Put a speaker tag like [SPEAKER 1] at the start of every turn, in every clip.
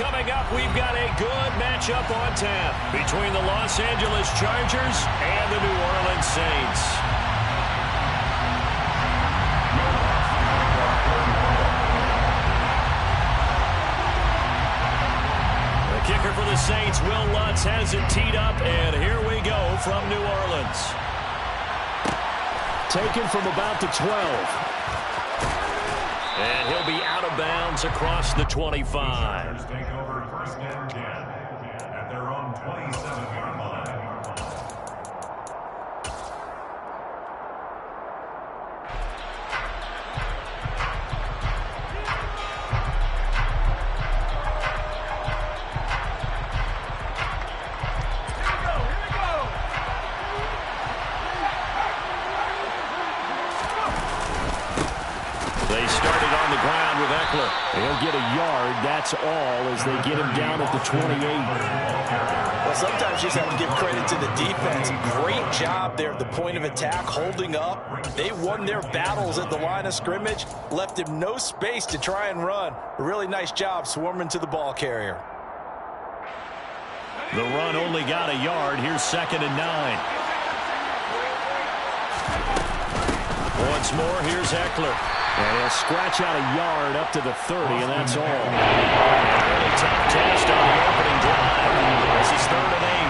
[SPEAKER 1] Coming up, we've got a good matchup on tap between the Los Angeles Chargers and the New Orleans Saints. The kicker for the Saints, Will Lutz, has it teed up, and here we go from New Orleans. Taken from about the 12. And he'll be out of bounds across the 25.
[SPEAKER 2] Take over first and 10 at their own 27-yard line.
[SPEAKER 1] They started on the ground with Eckler. He'll get a yard, that's all, as they get him down at the 28.
[SPEAKER 3] Well, sometimes you just have to give credit to the defense. Great job there at the point of attack, holding up. They won their battles at the line of scrimmage, left him no space to try and run. A really nice job swarming to the ball carrier.
[SPEAKER 1] The run only got a yard. Here's 2nd and 9. Once more, here's Eckler. And he'll scratch out a yard up to the 30, and that's all. A really tough test on the opening drive. This is 3rd and 8.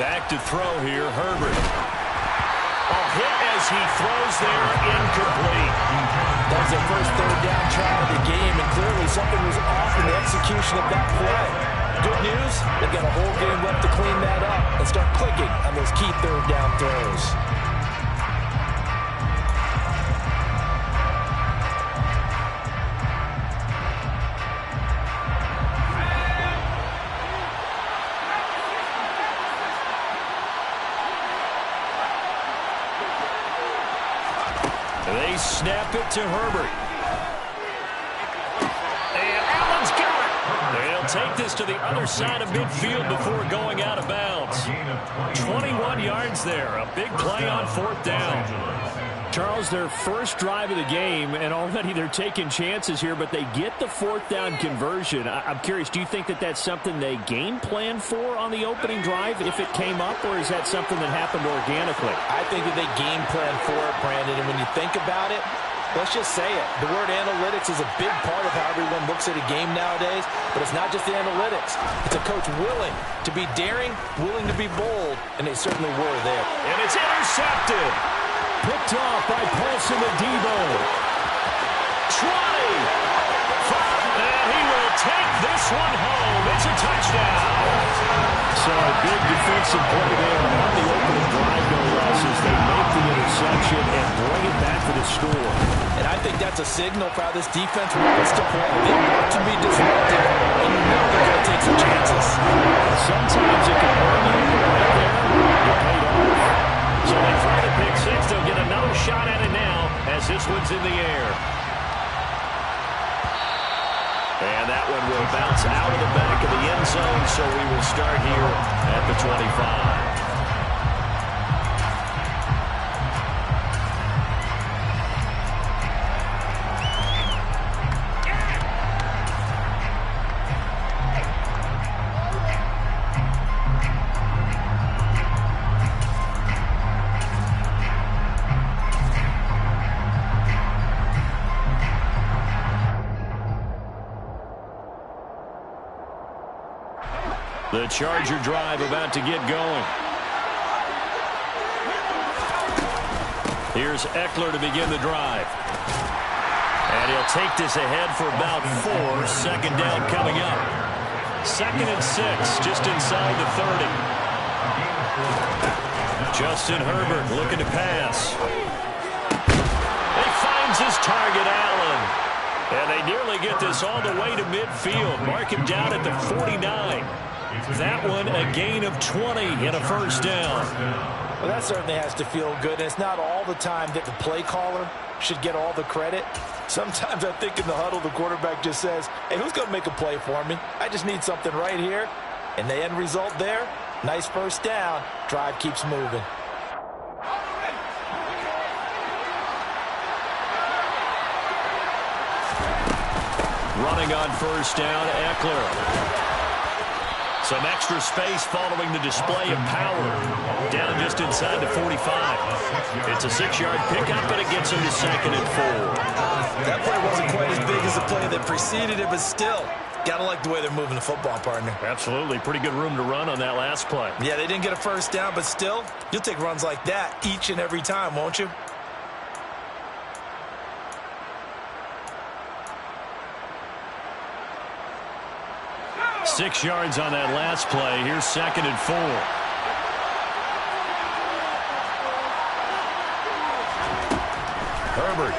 [SPEAKER 1] Back to throw here, Herbert. A hit as he throws there, incomplete.
[SPEAKER 3] That was their first 3rd down try of the game, and clearly something was off in the execution of that play. Good news, they've got a whole game left to clean that up and start clicking on those key 3rd down throws.
[SPEAKER 1] They snap it to Herbert. And Allen's got it. They'll take this to the other side of midfield before going out of bounds. 21 yards there. A big play on 4th down. Charles, their first drive of the game, and already they're taking chances here, but they get the 4th down conversion. I'm curious, do you think that that's something they game plan for on the opening drive if it came up, or is that something that happened organically?
[SPEAKER 3] I think that they game plan for it, Brandon, and when you think about it, let's just say it. The word analytics is a big part of how everyone looks at a game nowadays, but it's not just the analytics. It's a coach willing to be daring, willing to be bold, and they certainly were there.
[SPEAKER 1] And it's intercepted. Picked off by Paulson Adebo. 20. And he will take this one home. It's a touchdown. So a big defensive play there on the opening drive, no less, as they make the interception and bring it back for the score.
[SPEAKER 3] And I think that's a signal for how this defense wants to play. They want to be disruptive, and you know they're going to take some chances.
[SPEAKER 1] Sometimes it can burn you right there. You're paid off. So they try to pick 6. They'll get another shot at it now as this one's in the air. And that one will bounce out of the back of the end zone, so we will start here at the 25. The Charger drive about to get going. Here's Eckler to begin the drive. And he'll take this ahead for about 4. 2nd down coming up. 2nd and 6, just inside the 30. Justin Herbert looking to pass. He finds his target, Allen. And they nearly get this all the way to midfield. Mark him down at the 49. That one a gain of 20 and a 1st down.
[SPEAKER 3] Well, that certainly has to feel good. And it's not all the time that the play caller should get all the credit. Sometimes I think in the huddle the quarterback just says, hey, who's going to make a play for me? I just need something right here. And the end result there, nice 1st down. Drive keeps moving.
[SPEAKER 1] Running on first down, Eckler. Some extra space following the display of power. Down just inside the 45. It's a 6-yard pickup, and it gets him to 2nd and 4.
[SPEAKER 3] That play wasn't quite as big as the play that preceded it, but still, gotta like the way they're moving the football, partner.
[SPEAKER 1] Absolutely. Pretty good room to run on that last play.
[SPEAKER 3] Yeah, they didn't get a first down, but still, you'll take runs like that each and every time, won't you?
[SPEAKER 1] Six yards on that last play. Here's 2nd and 4. Herbert.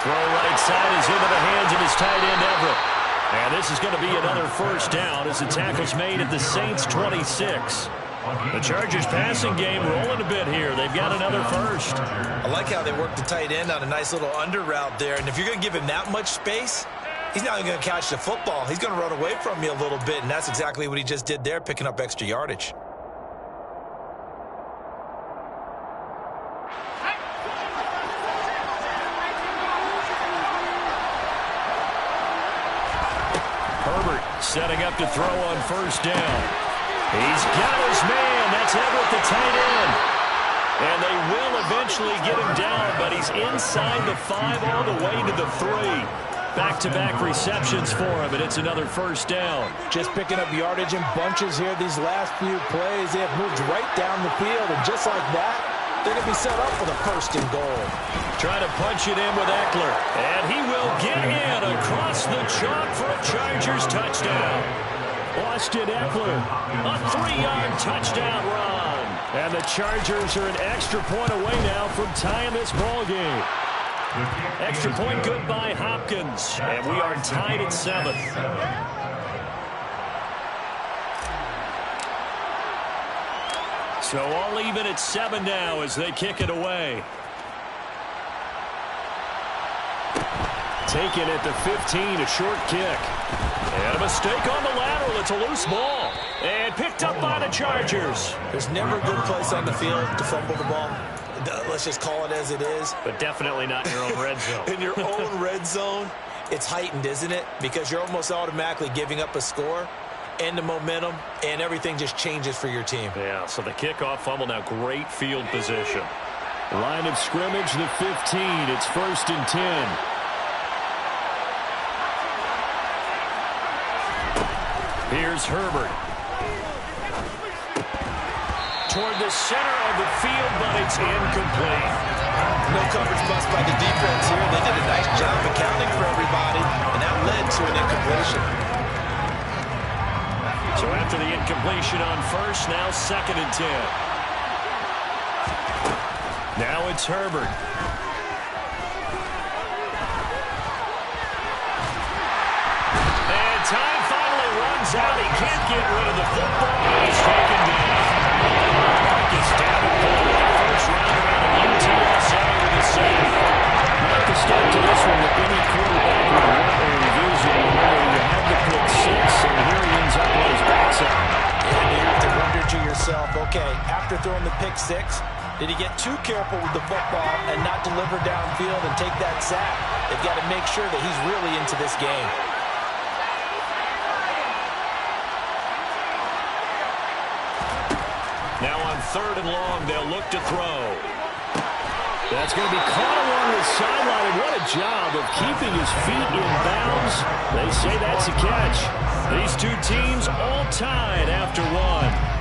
[SPEAKER 1] Throw right side is into the hands of his tight end, Everett. And this is going to be another first down as the tackle's made at the Saints' 26. The Chargers passing game rolling a bit here. They've got another first.
[SPEAKER 3] I like how they work the tight end on a nice little under route there. And if you're going to give him that much space, he's not going to catch the football. He's going to run away from you a little bit, and that's exactly what he just did there, picking up extra yardage.
[SPEAKER 1] Herbert setting up to throw on first down. He's got his man. That's Everett, the tight end. And they will eventually get him down, but he's inside the 5 all the way to the 3. Back-to-back receptions for him, and it's another first down.
[SPEAKER 3] Just picking up yardage in bunches here these last few plays. They have moved right down the field, and just like that, they're going to be set up for the first and goal.
[SPEAKER 1] Trying to punch it in with Eckler, and he will get in across the chalk for a Chargers touchdown. Austin Eckler, a 3-yard touchdown run. And the Chargers are an extra point away now from tying this ball game. Extra point good by Hopkins, and we are tied at 7. So all even at 7 now as they kick it away. Taken at the 15, a short kick. And a mistake on the lateral. It's a loose ball. And picked up by the Chargers.
[SPEAKER 3] There's never a good place on the field to fumble the ball. Let's just call it as it is.
[SPEAKER 1] But definitely not in your own red zone.
[SPEAKER 3] In your own red zone, it's heightened, isn't it? Because you're almost automatically giving up a score and the momentum, and everything just changes for your team.
[SPEAKER 1] Yeah, so the kickoff fumble, now great field position. Line of scrimmage, the 15. It's 1st and 10. Here's Herbert. Toward the center of the field, but it's incomplete.
[SPEAKER 3] No coverage bust by the defense here. They did a nice job accounting for everybody, and that led to an incompletion.
[SPEAKER 1] So after the incompletion on first, now 2nd and 10. Now it's Herbert. And time finally runs out. He can't get rid of the football. He's taken down. Gets down and pulled. First rounder out of UTSA with a save. Not the start to this one with any quarterback would want or envision. You had the pick 6, and here he ends up on his backside.
[SPEAKER 3] And you have to wonder to yourself, okay, after throwing the pick 6, did he get too careful with the football and not deliver downfield and take that sack? They've got to make sure that he's really into this game.
[SPEAKER 1] Now on 3rd and long, they'll look to throw. That's going to be caught along the sideline, and what a job of keeping his feet in bounds. They say that's a catch. These two teams all tied after 1.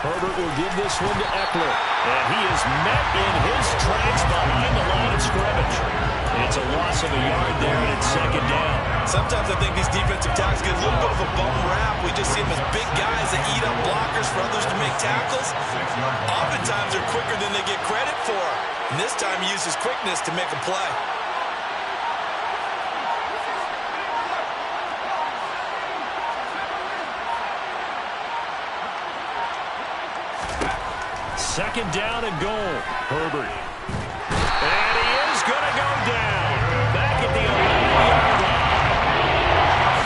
[SPEAKER 1] Herbert will give this one to Eckler. And he is met in his tracks behind the line of scrimmage. It's a loss of a yard there, and it's 2nd down.
[SPEAKER 3] Sometimes I think these defensive tackles get a little bit of a bum rap. We just see them as big guys that eat up blockers for others to make tackles. Oftentimes they're quicker than they get credit for. And this time he uses quickness to make a play.
[SPEAKER 1] second down and goal. Herbert. And he is going to go down. Back at the 11-yard line.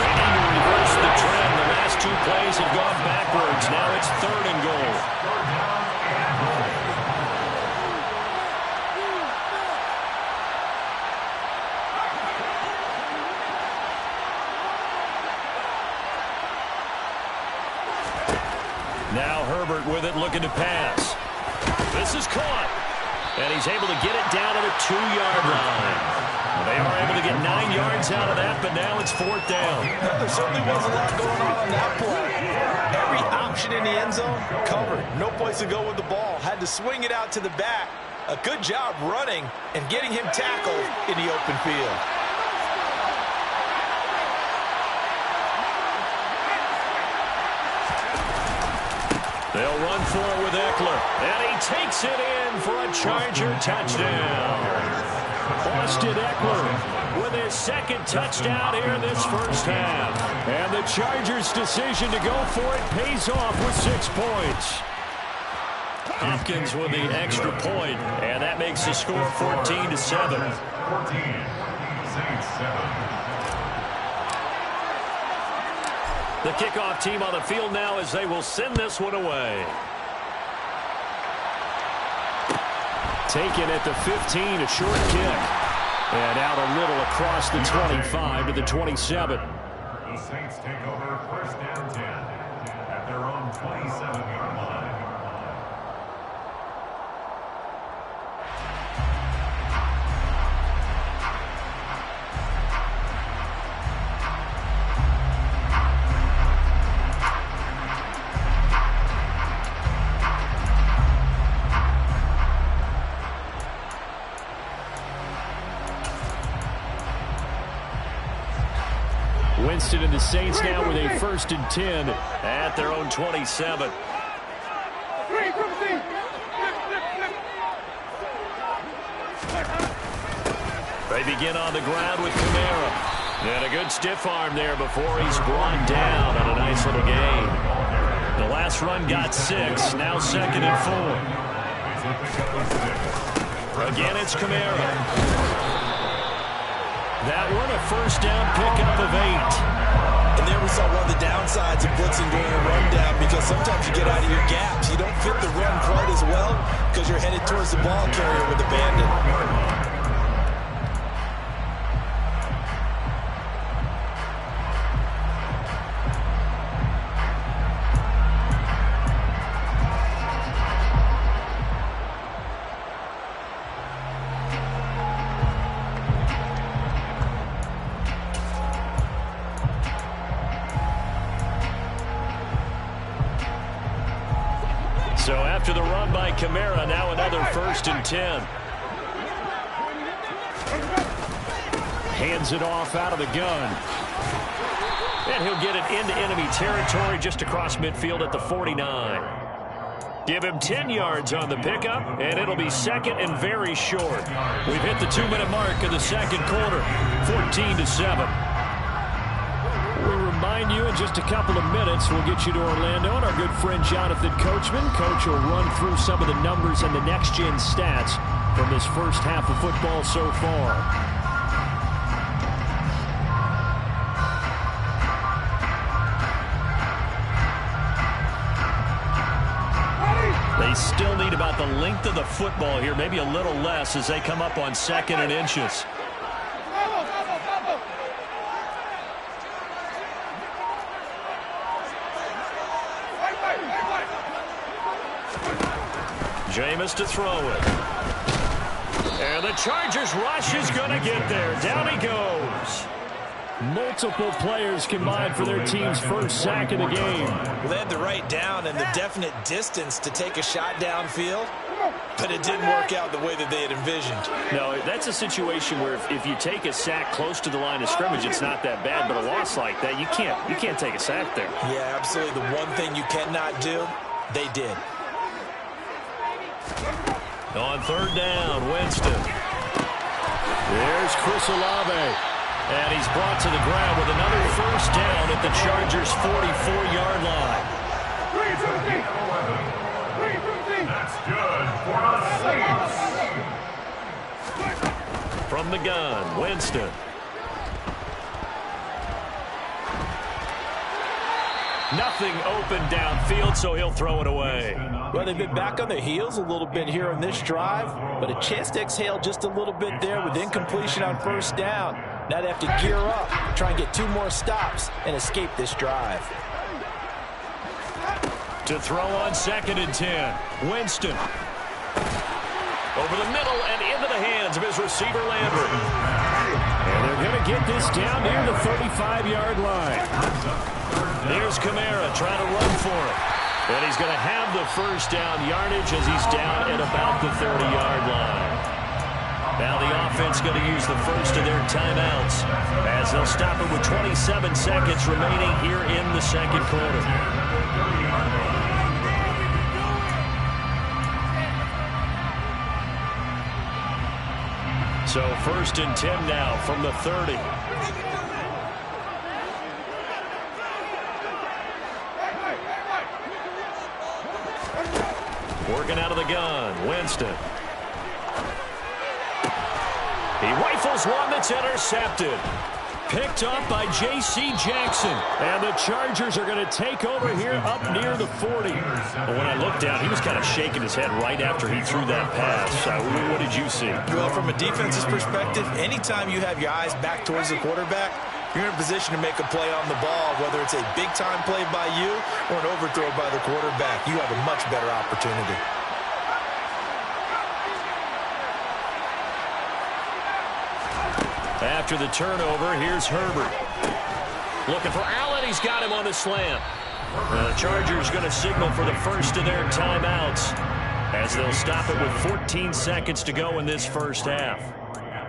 [SPEAKER 1] They need to reverse the trend. The last two plays have gone backwards. Now it's third and goal. Now Herbert with it, looking to pass. This is caught. And he's able to get it down to the 2-yard line. They are able to get 9 yards out of that, but now it's fourth down.
[SPEAKER 3] There certainly was a lot going on that play. Every option in the end zone covered. No place to go with the ball. Had to swing it out to the back. A good job running and getting him tackled in the open field.
[SPEAKER 1] They'll run for it with Eckler. And he takes it in for a Charger touchdown. Austin Eckler with his second touchdown here in this first half. And the Chargers' decision to go for it pays off with 6 points. Hopkins with the extra point, and that makes the score 14-7.
[SPEAKER 2] 14, Saints 7.
[SPEAKER 1] The kickoff team on the field now as they will send this one away. Taken at the 15, a short kick. And out a little across the 25 to the 27.
[SPEAKER 2] The Saints take over first and 10 at their own 27-yard line.
[SPEAKER 1] Winston and the Saints now with a first and 10 at their own 27. They begin on the ground with Kamara. And a good stiff arm there before he's brought down on a nice little gain. The last run got 6, now second and 4. Again, it's Kamara. That one a first down pickup of 8.
[SPEAKER 3] And there we saw one of the downsides of blitzing during a rundown, because sometimes you get out of your gaps. You don't fit the run quite as well because you're headed towards the ball carrier with the bandit.
[SPEAKER 1] So after the run by Kamara, now another first and 10. Hands it off out of the gun. And he'll get it into enemy territory just across midfield at the 49. Give him 10 yards on the pickup, and it'll be second and very short. We've hit the 2-minute mark of the second quarter, 14-7. We'll remind you in just a couple of minutes, we'll get you to Orlando, and our good friend Jonathan Coachman. Coach will run through some of the numbers and the next-gen stats from this first half of football so far. They still need about the length of the football here, maybe a little less as they come up on second and inches. Jameis to throw it. And the Chargers rush is going to get there. Down he goes. Multiple players combined for their team's first sack of the game.
[SPEAKER 3] Well, they had the right down and the definite distance to take a shot downfield, but it didn't work out the way that they had envisioned.
[SPEAKER 1] No, that's a situation where if you take a sack close to the line of scrimmage, it's not that bad, but a loss like that, you can't take a sack there.
[SPEAKER 3] Yeah, absolutely. The one thing you cannot do, they did.
[SPEAKER 1] On third down, Winston. There's Chris Olave. And he's brought to the ground with another first down at the Chargers' 44-yard line.
[SPEAKER 2] That's good for the Saints.
[SPEAKER 1] From the gun, Winston. Nothing open downfield, so he'll throw it away.
[SPEAKER 3] Well, they've been back on their heels a little bit here on this drive, but a chance to exhale just a little bit there with incompletion on first down. Now they have to gear up, try and get 2 more stops, and escape this drive.
[SPEAKER 1] To throw on 2nd and 10. Winston. Over the middle and into the hands of his receiver, Landry. And they're going to get this down near the 35-yard line. There's Kamara trying to run for it. And he's going to have the first down yardage as he's down at about the 30-yard line. Now the offense going to use the first of their timeouts as they'll stop it with 27 seconds remaining here in the second quarter. So 1st and 10 now from the 30. Working out of the gun, Winston. He rifles one that's intercepted. Picked up by J.C. Jackson. And the Chargers are going to take over here up near the 40. But when I looked down, he was kind of shaking his head right after he threw that pass. What did you see?
[SPEAKER 3] Well, from a defense's perspective, anytime you have your eyes back towards the quarterback, you're in a position to make a play on the ball, whether it's a big-time play by you or an overthrow by the quarterback. You have a much better opportunity.
[SPEAKER 1] After the turnover, here's Herbert. Looking for Allen. He's got him on the slant. The Chargers going to signal for the first of their timeouts as they'll stop it with 14 seconds to go in this first half.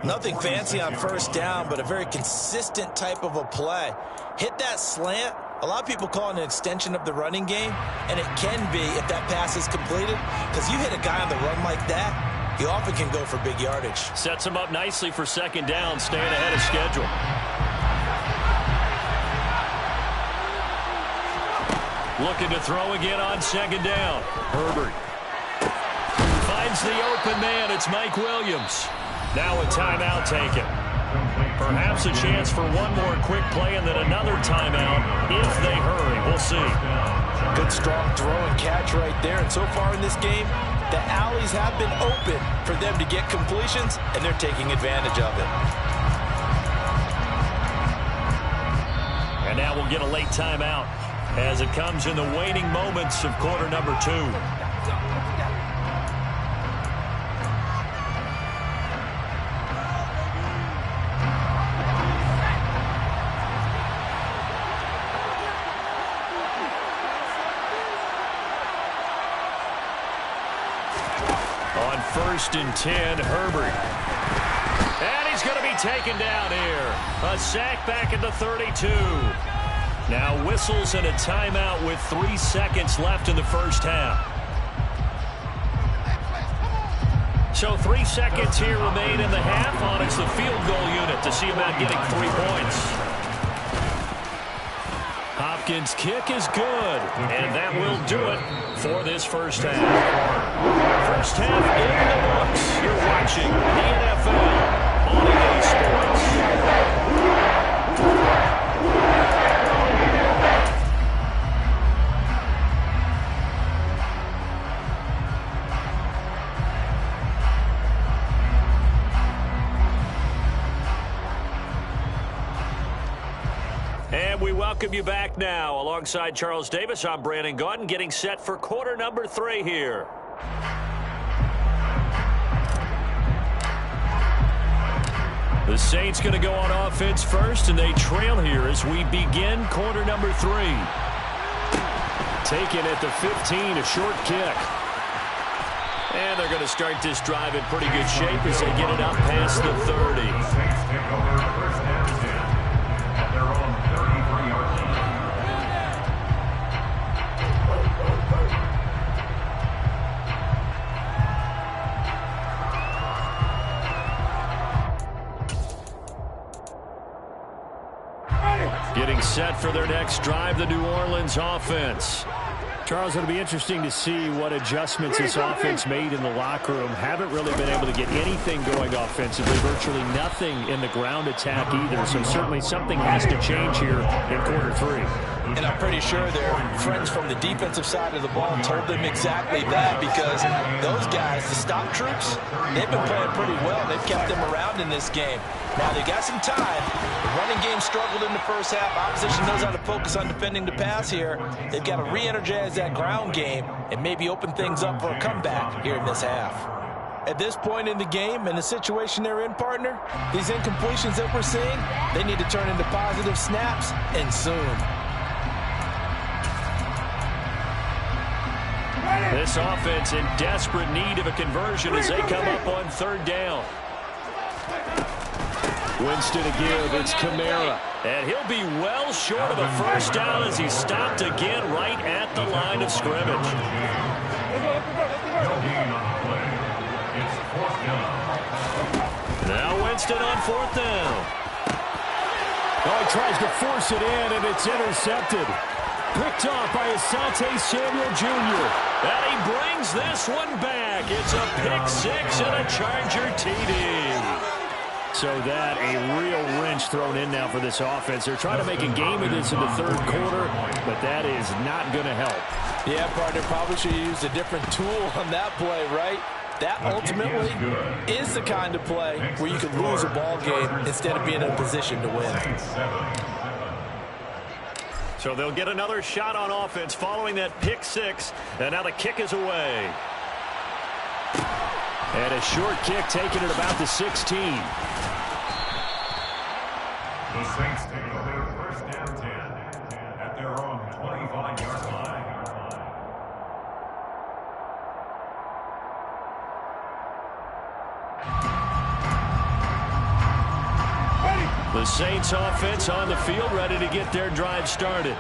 [SPEAKER 3] Nothing fancy on first down, but a very consistent type of a play. Hit that slant. A lot of people call it an extension of the running game, and it can be if that pass is completed, because you hit a guy on the run like that, you often can go for big yardage.
[SPEAKER 1] Sets him up nicely for second down, staying ahead of schedule. Looking to throw again on second down. Herbert finds the open man. It's Mike Williams. Now a timeout taken. Perhaps a chance for one more quick play and then another timeout if they hurry. We'll see.
[SPEAKER 3] Good strong throw and catch right there. And so far in this game, the alleys have been open for them to get completions, and they're taking advantage of it.
[SPEAKER 1] And now we'll get a late timeout as it comes in the waning moments of quarter number 2. On 1st and 10, Herbert. And he's going to be taken down here. A sack back at the 32. Now whistles and a timeout with 3 seconds left in the first half. So 3 seconds here remain in the half. On it's the field goal unit to see about getting 3 points. Hopkins' kick is good, and that will do it for this first half. First half in the books. You're watching the NFL on EA Sports. And we welcome you back now. Alongside Charles Davis, I'm Brandon Gaudin, getting set for quarter number 3 here. The Saints going to go on offense first, and they trail here as we begin quarter number 3. Taken at the 15, a short kick. And they're going to start this drive in pretty good shape as they get it up past the 30.
[SPEAKER 2] Saints take over first and 10 at their own 33-yard line.
[SPEAKER 1] Getting set for their next drive, the New Orleans offense. Charles, it'll be interesting to see what adjustments this offense made in the locker room. Haven't really been able to get anything going offensively, virtually nothing in the ground attack either. So certainly something has to change here in quarter three.
[SPEAKER 3] And I'm pretty sure their friends from the defensive side of the ball told them exactly that, because those guys, the stop troops, they've been playing pretty well. They've kept them around in this game. Now, they got some time. The running game struggled in the first half. Opposition knows how to focus on defending the pass here. They've got to re-energize that ground game and maybe open things up for a comeback here in this half. At this point in the game and the situation they're in, partner, these incompletions that we're seeing, they need to turn into positive snaps, and soon.
[SPEAKER 1] This offense in desperate need of a conversion as they come up on third down. Winston to give. It's Kamara. And he'll be well short of a first down as he's stopped again right at the line of scrimmage. Now Winston on fourth down.
[SPEAKER 4] Oh, he tries to force it in, and it's intercepted. Picked off by Asante Samuel Jr.
[SPEAKER 1] And he brings this one back. It's a pick six and a Charger TD. So that a real wrench thrown in now for this offense. They're trying to make a game of this in the third quarter, but that is not going to help.
[SPEAKER 3] Yeah, partner, probably should have used a different tool on that play, right? That ultimately is the kind of play where you can lose a ball game instead of being in a position to win.
[SPEAKER 1] So they'll get another shot on offense following that pick six, and now the kick is away. And a short kick taken at about the 16.
[SPEAKER 2] The Saints take over first down 10 at their own 25-yard line.
[SPEAKER 1] The Saints offense on the field, ready to get their drive started.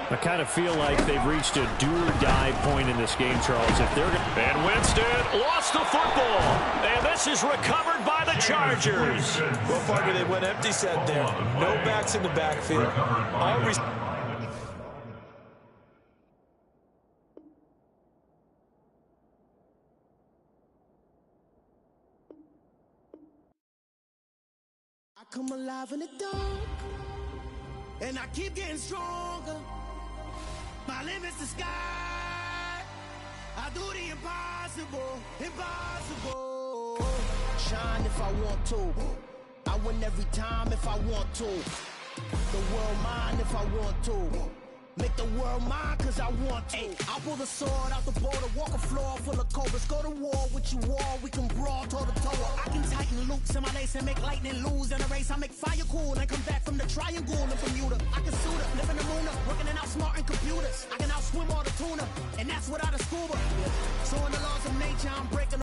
[SPEAKER 1] I kind of feel like they've reached a do-or-die point in this game, Charles. If they're and Winston lost the football, and this is recovered by the Chargers.
[SPEAKER 3] Well, partner, they went empty set there. No backs in the backfield.
[SPEAKER 5] I come alive in the dark, and I keep getting stronger. My limit's the sky. I do the impossible, impossible. Shine if I want to. I win every time if I want to. The world mine if I want to. Make the world mine cause I want to. I'll pull the sword out the border, walk a floor full of cobras. Go to war with you all, we can brawl toe to toe. I can tighten loops in my lace and make lightning lose in a race. I make fire cool and come back from the triangle in Bermuda. I can suit up, live in the moon up, working and out.